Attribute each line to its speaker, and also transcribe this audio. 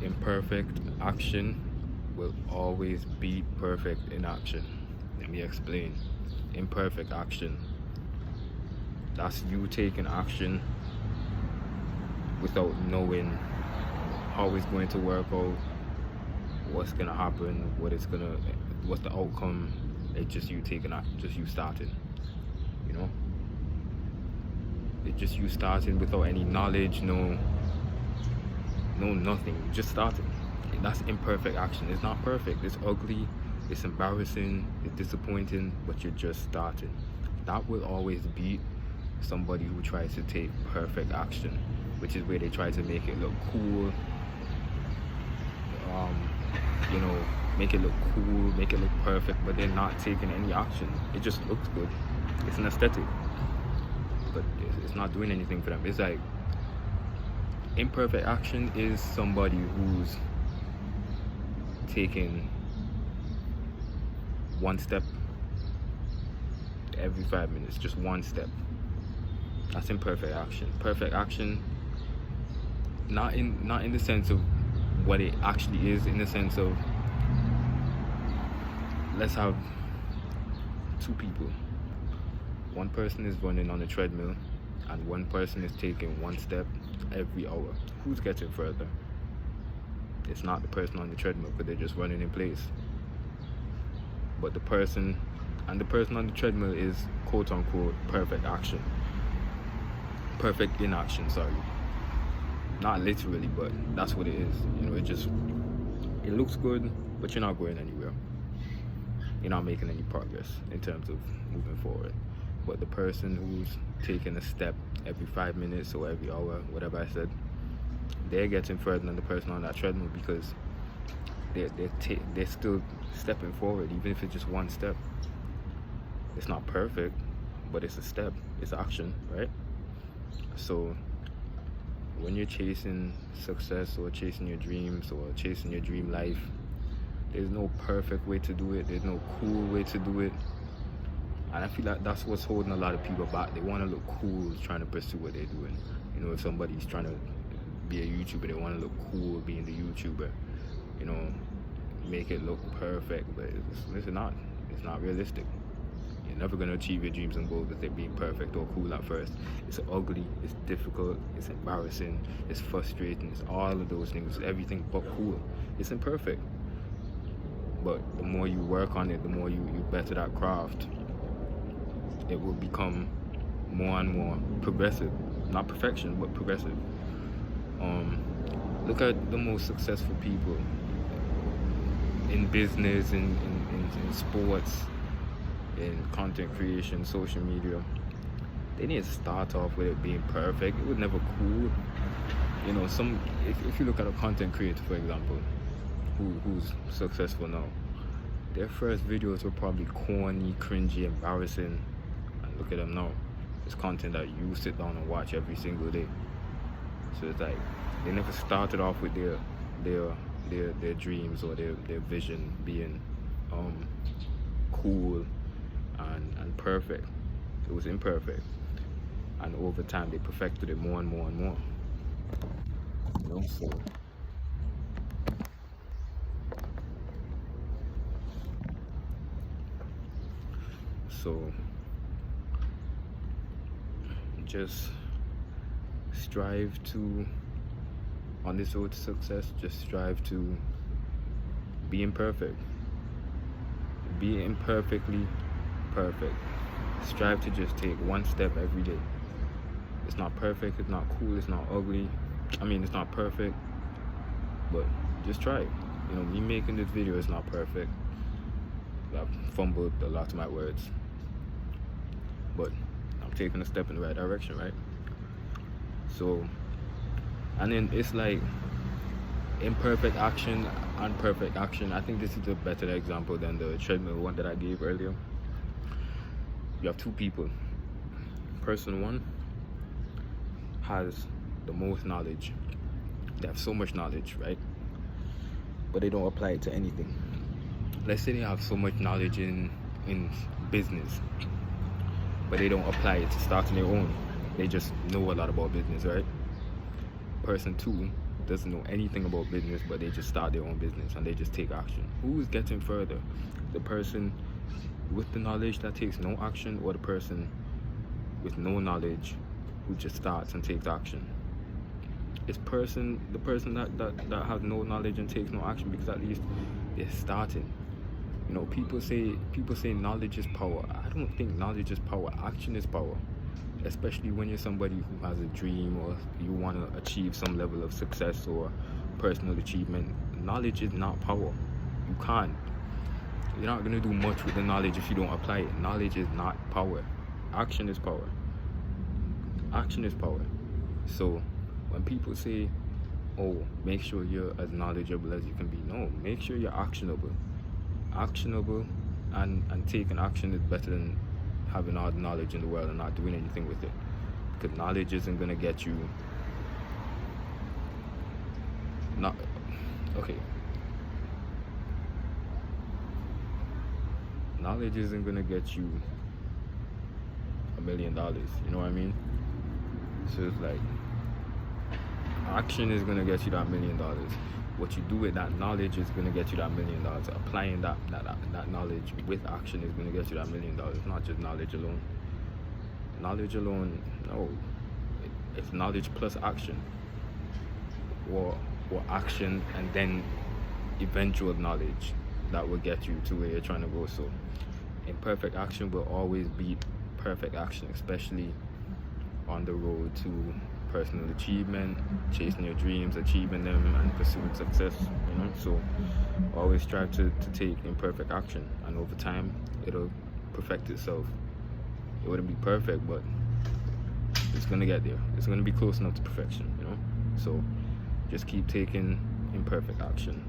Speaker 1: Imperfect action will always beat perfect inaction. Let me explain. Imperfect action, that's you taking action without knowing how it's going to work out, what's gonna happen, what's the outcome. It's just you taking action, just you starting. You know, it's just you starting without any knowledge, no nothing, just starting. That's imperfect action. It's not perfect, it's ugly, it's embarrassing, it's disappointing, but you're just starting. That will always beat somebody who tries to take perfect action, which is where they try to make it look cool, you know, make it look cool, make it look perfect, but they're not taking any action. It just looks good, it's an aesthetic, but it's not doing anything for them. It's like imperfect action is somebody who's taking one step every 5 minutes, just one step. That's imperfect action. Perfect action, not in the sense of what it actually is, in the sense of, let's have two people. One person is running on a treadmill and one person is taking one step every hour. Who's getting further? It's not the person on the treadmill, because they're just running in place. But the person on the treadmill is quote unquote perfect action. Perfect inaction, sorry. Not literally, but that's what it is. You know, it looks good, but you're not going anywhere. You're not making any progress in terms of moving forward. But the person who's taking a step every 5 minutes or every hour, whatever I said, they're getting further than the person on that treadmill, because they're still stepping forward, even if it's just one step. It's not perfect, but it's a step, it's action, right? So when you're chasing success or chasing your dreams or chasing your dream life, there's no perfect way to do it, there's no cool way to do it. And I feel like that's what's holding a lot of people back. They want to look cool trying to pursue what they're doing. You know, if somebody's trying to be a YouTuber, they want to look cool being the YouTuber. You know, make it look perfect, but it's not. It's not realistic. You're never going to achieve your dreams and goals if they're being perfect or cool at first. It's ugly, it's difficult, it's embarrassing, it's frustrating, it's all of those things, everything but cool. It's imperfect. But the more you work on it, the more you better that craft, it will become more and more progressive. Not perfection, but progressive. Look at the most successful people in business, in sports, in content creation, social media. They didn't start off with it being perfect. It was never cool. You know, if you look at a content creator, for example, who's successful now, their first videos were probably corny, cringy, embarrassing, and look at them now. It's content that you sit down and watch every single day. So it's like they never started off with their dreams or their vision being cool and perfect. It was imperfect, and over time they perfected it more and more and more. You know, so just strive to, on this road to success, just strive to be imperfect. Be imperfectly perfect. Strive to just take one step every day. It's not perfect, it's not cool, it's not ugly. I mean, it's not perfect, but just try it. You know, me making this video is not perfect. I've fumbled a lot of my words, but I'm taking a step in the right direction, right? So, and then it's like imperfect action and perfect action. I think this is a better example than the treadmill one that I gave earlier. You have two people. Person one has the most knowledge. They have so much knowledge, right? But they don't apply it to anything. Let's say they have so much knowledge in business, but they don't apply it to starting their own. They just know a lot about business, right? Person two doesn't know anything about business, but they just start their own business and they just take action. Who is getting further? The person with the knowledge that takes no action, or the person with no knowledge who just starts and takes action? It's the person that has no knowledge and takes no action, because at least they're starting. You know, people say knowledge is power. I don't think knowledge is power. Action is power. Especially when you're somebody who has a dream, or you want to achieve some level of success or personal achievement. Knowledge is not power. You can't. You're not going to do much with the knowledge if you don't apply it. Knowledge is not power. Action is power. Action is power. So when people say, oh, make sure you're as knowledgeable as you can be, no, make sure you're actionable. Actionable and taking action is better than having all the knowledge in the world and not doing anything with it. Because knowledge isn't going to get you knowledge isn't going to get you $1 million, you know what I mean? So it's like, action is going to get you that $1 million. What you do with that knowledge is going to get you that $1 million. Applying that knowledge with action is going to get you that $1 million. Not just knowledge alone. Knowledge alone, no. It's knowledge plus action, or action and then eventual knowledge that will get you to where you're trying to go. So imperfect action will always beat perfect action, especially on the road to personal achievement, chasing your dreams, achieving them, and pursuing success, you know. So always try to take imperfect action, and over time it'll perfect itself. It wouldn't be perfect, but it's gonna get there. It's gonna be close enough to perfection, you know. So just keep taking imperfect action